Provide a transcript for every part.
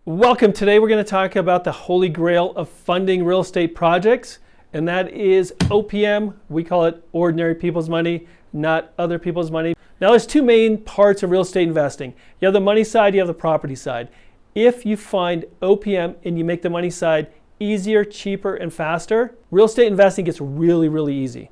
Welcome. Today we're going to talk about the holy grail of funding real estate projects, and that is OPM. We call it ordinary people's money, not other people's money. Now there's two main parts of real estate investing. You have the money side, you have the property side. If you find OPM and you make the money side easier, cheaper, and faster, real estate investing gets really easy.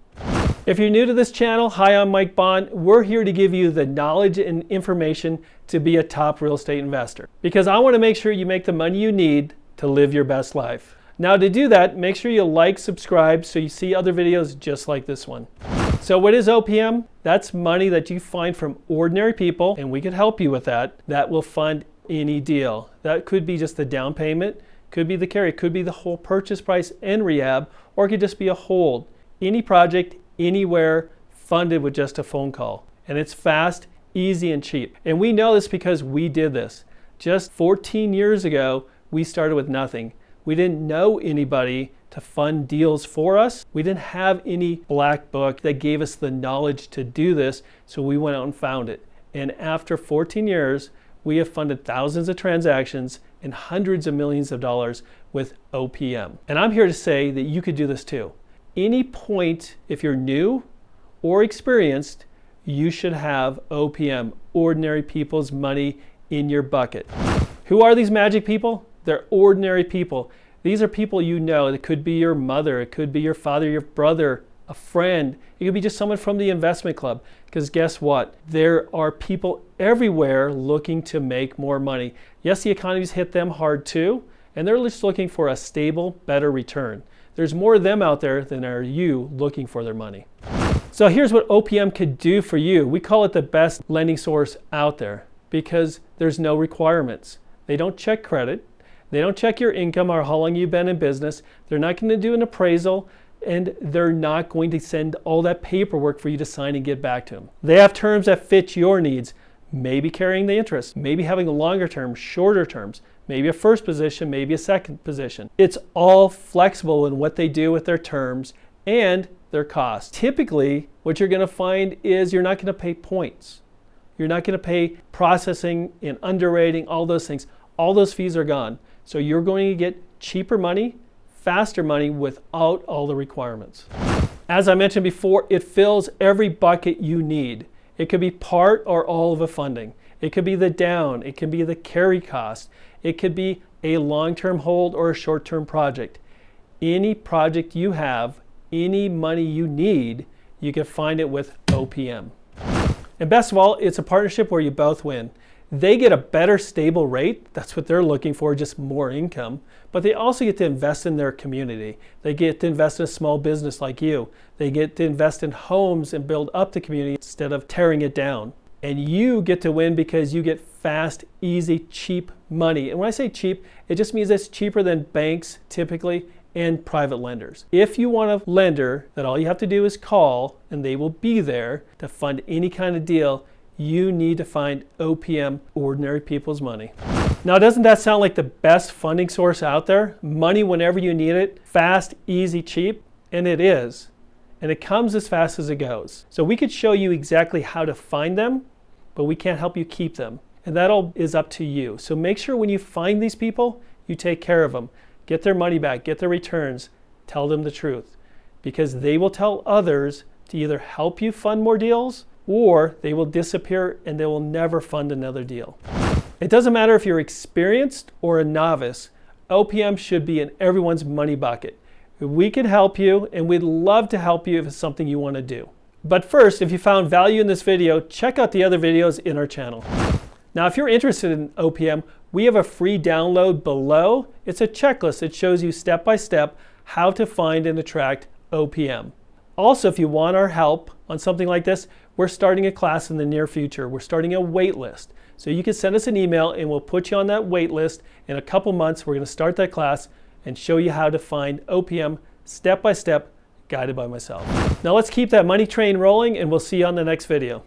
If you're new to this channel, hi, I'm Mike Bond. We're here to give you the knowledge and information to be a top real estate investor, because I want to make sure you make the money you need to live your best life. Now to do that, make sure you like, subscribe so you see other videos just like this one. So what is OPM? That's money that you find from ordinary people, and we could help you with that. That will fund any deal. That could be just the down payment, could be the carry, could be the whole purchase price and rehab, or it could just be a hold. Any project, anywhere, funded with just a phone call. And it's fast, easy, and cheap. And we know this because we did this. Just 14 years ago, we started with nothing. We didn't know anybody to fund deals for us. We didn't have any black book that gave us the knowledge to do this, so we went out and found it. And after 14 years, we have funded thousands of transactions and hundreds of millions of dollars with OPM. And I'm here to say that you could do this too. Any point, if you're new or experienced, you should have OPM, ordinary people's money, in your bucket. Who are these magic people? They're ordinary people. These are people you know. It could be your mother, it could be your father, your brother, a friend. It could be just someone from the investment club. Because guess what? There are people everywhere looking to make more money. Yes, the economy's hit them hard too, and they're just looking for a stable, better return. There's more of them out there than are you looking for their money. So here's what OPM could do for you. We call it the best lending source out there because there's no requirements. They don't check credit. They don't check your income or how long you've been in business. They're not going to do an appraisal, and they're not going to send all that paperwork for you to sign and get back to them. They have terms that fit your needs. Maybe carrying the interest, maybe having a longer term, shorter terms, maybe a first position, maybe a second position. It's all flexible in what they do with their terms and their costs. Typically, what you're going to find is you're not going to pay points. You're not going to pay processing and underwriting, all those things. All those fees are gone. So you're going to get cheaper money, faster money without all the requirements. As I mentioned before, it fills every bucket you need. It could be part or all of a funding. It could be the down. It could be the carry cost. It could be a long-term hold or a short-term project. Any project you have, any money you need, you can find it with OPM. And best of all, it's a partnership where you both win. They get a better stable rate. That's what they're looking for, just more income. But they also get to invest in their community. They get to invest in a small business like you. They get to invest in homes and build up the community instead of tearing it down. And you get to win because you get fast, easy, cheap money. And when I say cheap, it just means it's cheaper than banks typically and private lenders. If you want a lender that all you have to do is call and they will be there to fund any kind of deal, you need to find OPM, ordinary people's money. Now, doesn't that sound like the best funding source out there? Money whenever you need it, fast, easy, cheap, and it is. And it comes as fast as it goes. So we could show you exactly how to find them, but we can't help you keep them. And that all is up to you. So make sure when you find these people, you take care of them. Get their money back, get their returns, tell them the truth. Because they will tell others to either help you fund more deals, or they will disappear and they will never fund another deal. It doesn't matter if you're experienced or a novice, OPM should be in everyone's money bucket. We can help you, and we'd love to help you if it's something you want to do. But first, if you found value in this video, check out the other videos in our channel. Now, if you're interested in OPM, we have a free download below. It's a checklist that shows you step by step how to find and attract OPM. Also, if you want our help on something like this, we're starting a class in the near future. We're starting a waitlist. So you can send us an email and we'll put you on that waitlist. In a couple months, we're going to start that class and show you how to find OPM step by step, guided by myself. Now let's keep that money train rolling, and we'll see you on the next video.